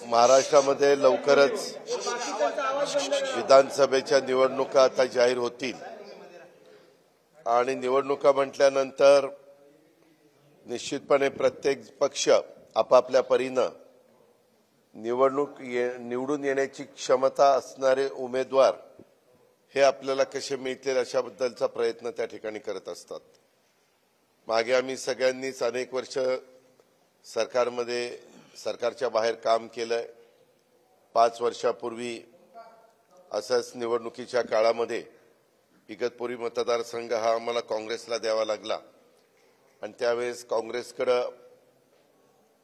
महाराष्ट्रामध्ये लवकरच विधानसभेच्या निवडणुका आता जाहीर होतील आणि निवडणुका म्हटल्यानंतर निश्चितपणे प्रत्येक पक्ष आपापल्या परीने निवडून येण्याची क्षमता असणारे उमेदवार हे आपल्याला कसे मिळतील अशाबद्दलचा प्रयत्न त्या ठिकाणी करत असतात। मागे आम्ही सगळ्यांनीच अनेक वर्ष सरकारच्या बाहेर काम केलंय। 5 वर्षापूर्वी असंच निवडणुकीच्या काळामध्ये इगतपुरी मतदारसंघ हा आम्हाला काँग्रेसला द्यावा लागला आणि त्यावेळेस काँग्रेसकडे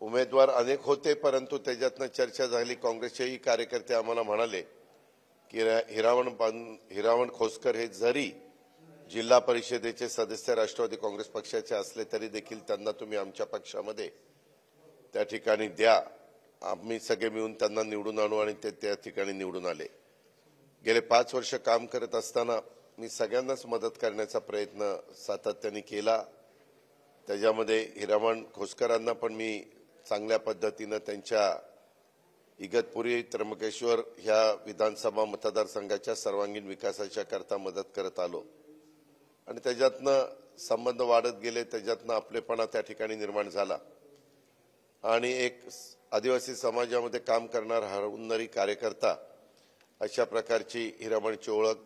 उमेदवार अनेक होते, परंतु त्याच्यातनं चर्चा झाली। काँग्रेसचेही कार्यकर्ते आम्हाला म्हणाले की हिरावण खोसकर हे जरी जिल्हा परिषदेचे सदस्य राष्ट्रवादी काँग्रेस पक्षाचे असले तरी देखील त्यांना तुम्ही आमच्या पक्षामध्ये त्या ठिकाणी द्या, आम्ही सगळे मिळून त्यांना निवडून आणू आणि ते त्या ठिकाणी निवडून आले। गेले 5 वर्ष काम करत असताना मी सगळ्यांनाच मदत करण्याचा प्रयत्न सातत्याने केला। त्याच्यामध्ये हिरावण खोसकरांना पण मी चांगल्या पद्धतीने त्यांच्या इगतपुरी त्र्यंबकेश्वर ह्या विधानसभा मतदारसंघाच्या सर्वांगीण विकासाच्या करता मदत करत आलो आणि त्याच्यातनं संबंध वाढत गेले, त्याच्यातनं आपलेपणा त्या ठिकाणी निर्माण झाला आणि एक आदिवासी समाजामध्ये काम करणारा हरवणारी कार्यकर्ता अशा प्रकारची हिरामणची ओळख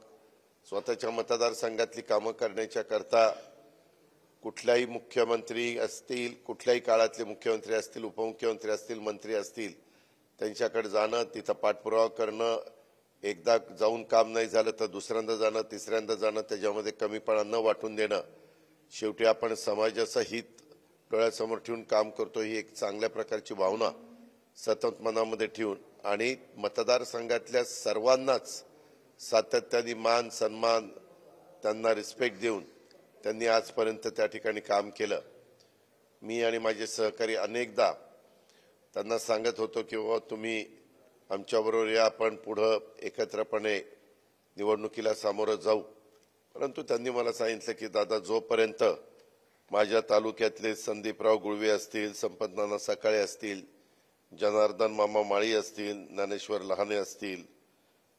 स्वतःच्या मतदारसंघातली कामं करण्याच्या करता कुठल्याही मुख्यमंत्री असतील, कुठल्याही काळातले मुख्यमंत्री असतील, उपमुख्यमंत्री असतील, मंत्री असतील, त्यांच्याकडे जाणं, तिथं पाठपुरावा करणं, एकदा जाऊन काम नाही झालं तर दुसऱ्यांदा जाणं, तिसऱ्यांदा जाणं, त्याच्यामध्ये कमीपणा न वाटून देणं। शेवटी आपण समाजाचं हित डोळ्यासमोर ठेवून काम करतो ही एक चांगल्या प्रकारची भावना सतत मनामध्ये ठेवून आणि मतदारसंघातल्या सर्वांनाच सातत्याने मान सन्मान त्यांना रिस्पेक्ट देऊन त्यांनी आजपर्यंत त्या ठिकाणी काम केलं। मी आणि माझे सहकारी अनेकदा त्यांना सांगत होतो की बाबा तुम्ही आमच्याबरोबर या, आपण पुढे एकत्रपणे निवडणुकीला सामोरं जाऊ, परंतु त्यांनी मला सांगितलं की दादा जोपर्यंत माझ्या तालुक्यातले संदीपराव गुळवे असतील, संपतनाना सकाळे असतील, जनार्दन मामा माळी असतील, ज्ञानेश्वर लहाने असतील,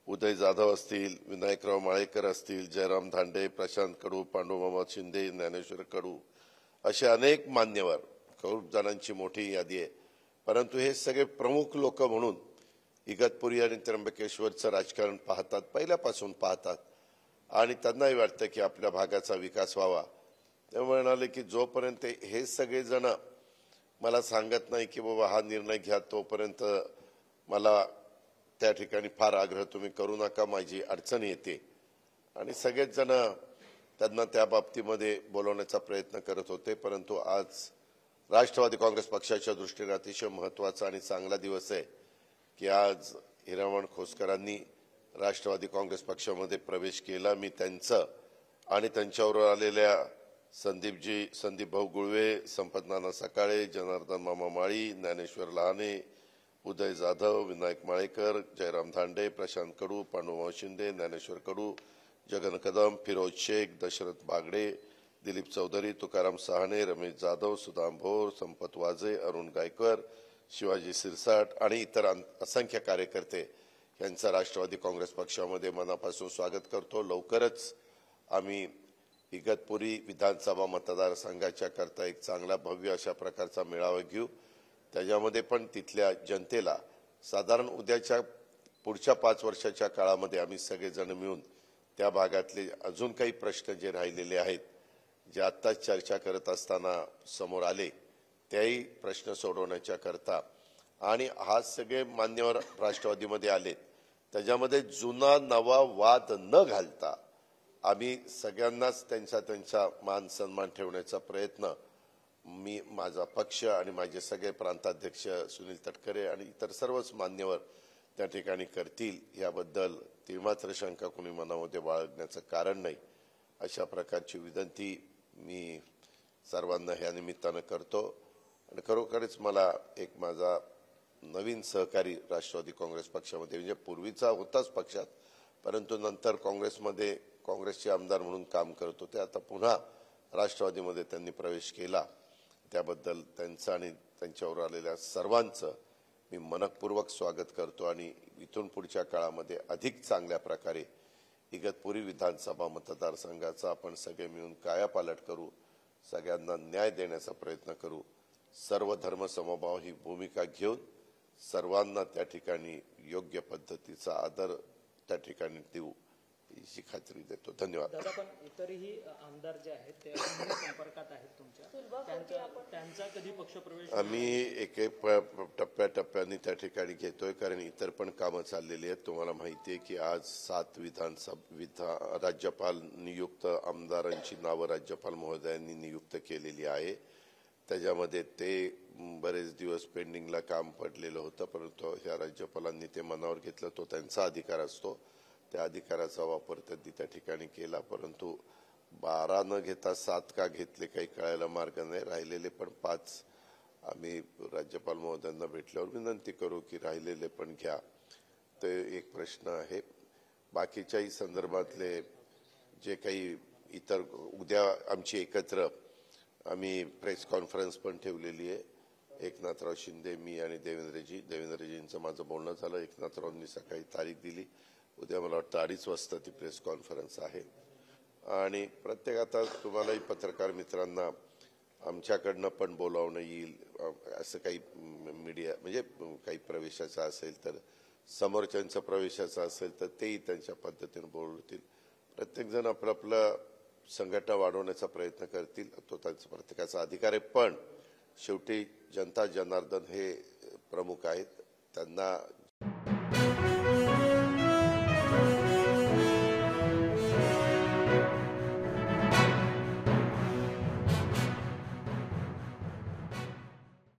उदय जाधव असतील, विनायकराव माळेकर असतील, जयराम धांडे, प्रशांत कडू, पांडुमामा शिंदे, ज्ञानेश्वर कडू असे अनेक मान्यवर, खूप जणांची मोठी यादी आहे, परंतु हे सगळे प्रमुख लोक म्हणून इगतपुरी आणि त्र्यंबकेश्वरचं राजकारण पाहतात, पहिल्यापासून पाहतात आणि त्यांनाही वाटतं की आपल्या भागाचा विकास व्हावा। ते म्हणाले की जोपर्यंत हे सगळे जण मला सांगत नाही की बाबा हा निर्णय घ्या तोपर्यंत मला त्या ठिकाणी फार आग्रह तुम्ही करू नका, माझी अडचण येते आणि सगळेच जण त्यांना त्या बाबतीमध्ये बोलवण्याचा प्रयत्न करत होते। परंतु आज राष्ट्रवादी काँग्रेस पक्षाच्या दृष्टीने अतिशय महत्त्वाचा आणि चांगला दिवस आहे की आज हिरावण खोसकरांनी राष्ट्रवादी काँग्रेस पक्षामध्ये प्रवेश केला। मी त्यांचं आणि त्यांच्यावर आलेल्या संदीप भाऊ गुळवे, संपतनाना सकाळे, जनार्दन मामा माळी, ज्ञानेश्वर लहाने, उदय जाधव, विनायक माळेकर, जयराम धांडे, प्रशांत कडू, पांडुमामा शिंदे, ज्ञानेश्वर कडू, जगन कदम, फिरोज शेख, दशरथ बागडे, दिलीप चौधरी, तुकाराम सहाणे, रमेश जाधव, सुदाम भोर, संपत वाजे, अरुण गायकर, शिवाजी सिरसाट आणि इतर असंख्य कार्यकर्ते यांचा राष्ट्रवादी काँग्रेस पक्षामध्ये मनापासून स्वागत करतो। लवकरच आम्ही इगतपुरी विधानसभा मतदारसंघाच्या करता एक चांगला भव्य अशा प्रकारचा मेळावा घेऊ। त्याच्यामध्ये पण तिथल्या जनतेला साधारण उद्याच्या पुढच्या 5 वर्षाच्या काळामध्ये आम्ही सगळेजण मिळून त्या भागातले अजून काही प्रश्न जे राहिलेले आहेत, जे आत्ताच चर्चा करत असताना समोर आले, त्याही प्रश्न सोडवण्याच्या करता आणि हा सगळे मान्यवर राष्ट्रवादीमध्ये आले, त्याच्यामध्ये जुना नवा वाद न घालता आम्ही सगळ्यांनाच त्यांचा मान सन्मान ठेवण्याचा प्रयत्न मी, माझा पक्ष आणि माझे सगळे प्रांताध्यक्ष सुनील तटकरे आणि इतर सर्वच मान्यवर त्या ठिकाणी करतील याबद्दल तीमात्र शंका कोणी मनामध्ये बाळगण्याचं कारण नाही, अशा प्रकारची विनंती मी सर्वांना ह्या निमित्तानं करतो। आणि खरोखरच मला एक माझा नवीन सहकारी राष्ट्रवादी काँग्रेस पक्षामध्ये, म्हणजे पूर्वीचा होताच पक्षात परंतु नंतर काँग्रेसमध्ये काँग्रेसचे आमदार म्हणून काम करत होते, आता पुन्हा राष्ट्रवादीमध्ये त्यांनी प्रवेश केला, त्याबद्दल त्यांचं आणि त्यांच्यावर आलेल्या सर्वांचं मी मनपूर्वक स्वागत करतो आणि इथून पुढच्या काळामध्ये अधिक चांगल्या प्रकारे इगतपुरी विधानसभा मतदारसंघाचा आपण सगळे मिळून कायापालट करू, सगळ्यांना न्याय देण्याचा प्रयत्न करू, सर्व धर्म समभाव ही भूमिका घेऊन सर्वांना त्या ठिकाणी योग्य पद्धतीचा आदर त्या ठिकाणी देऊ याची खात्री देतो. धन्यवाद. दादा, पण इतरही आमदार जे आहेत ते संपर्कात आहेत तुमच्या, त्यांचा कधी पक्षप्रवेश? आम्ही एक एक टप्प्याटप्प्याने त्या ठिकाणी घेतोय, कारण इतर पण कामं चाललेली आहेत. तुम्हाला माहिती आहे की आज 7 राज्यपाल नियुक्त आमदारांची नावं राज्यपाल महोदयांनी नियुक्त केलेली आहे. त्याच्यामध्ये ते बरेच दिवस पेंडिंगला काम पडलेलं होतं, परंतु ह्या राज्यपालांनी ते मनावर घेतलं. तो त्यांचा अधिकार असतो, त्या अधिकाराचा वापर त्यांनी त्या ठिकाणी केला. परंतु 12 न घेता 7 का घेतले काही कळायला मार्ग नाही. राहिलेले पण 5 आम्ही राज्यपाल महोदयांना भेटल्यावर विनंती करू की राहिलेले पण घ्या. ते एक प्रश्न आहे. बाकीच्याही संदर्भातले जे काही इतर, उद्या आमची एकत्र आम्ही प्रेस कॉन्फरन्स पण ठेवलेली आहे. एकनाथराव शिंदे, मी आणि देवेंद्रजींचं माझं बोलणं झालं. एकनाथरावांनी सकाळी तारीख दिली. उद्या मला वाटतं 2:30 वाजता ती प्रेस कॉन्फरन्स आहे. आणि प्रत्येक आता तुम्हालाही पत्रकार मित्रांना आमच्याकडनं पण बोलावणं येईल. असं काही मीडिया म्हणजे काही प्रवेशाचा असेल तर, समोरच्यांचा प्रवेशाचा असेल तर तेही त्यांच्या पद्धतीने बोलवतील. प्रत्येकजण आपलं संघटना वाढवण्याचा प्रयत्न करतील, तो त्यांचा प्रत्येकाचा अधिकार आहे. पण शेवटी जनता जनार्दन हे प्रमुख आहेत. त्यांना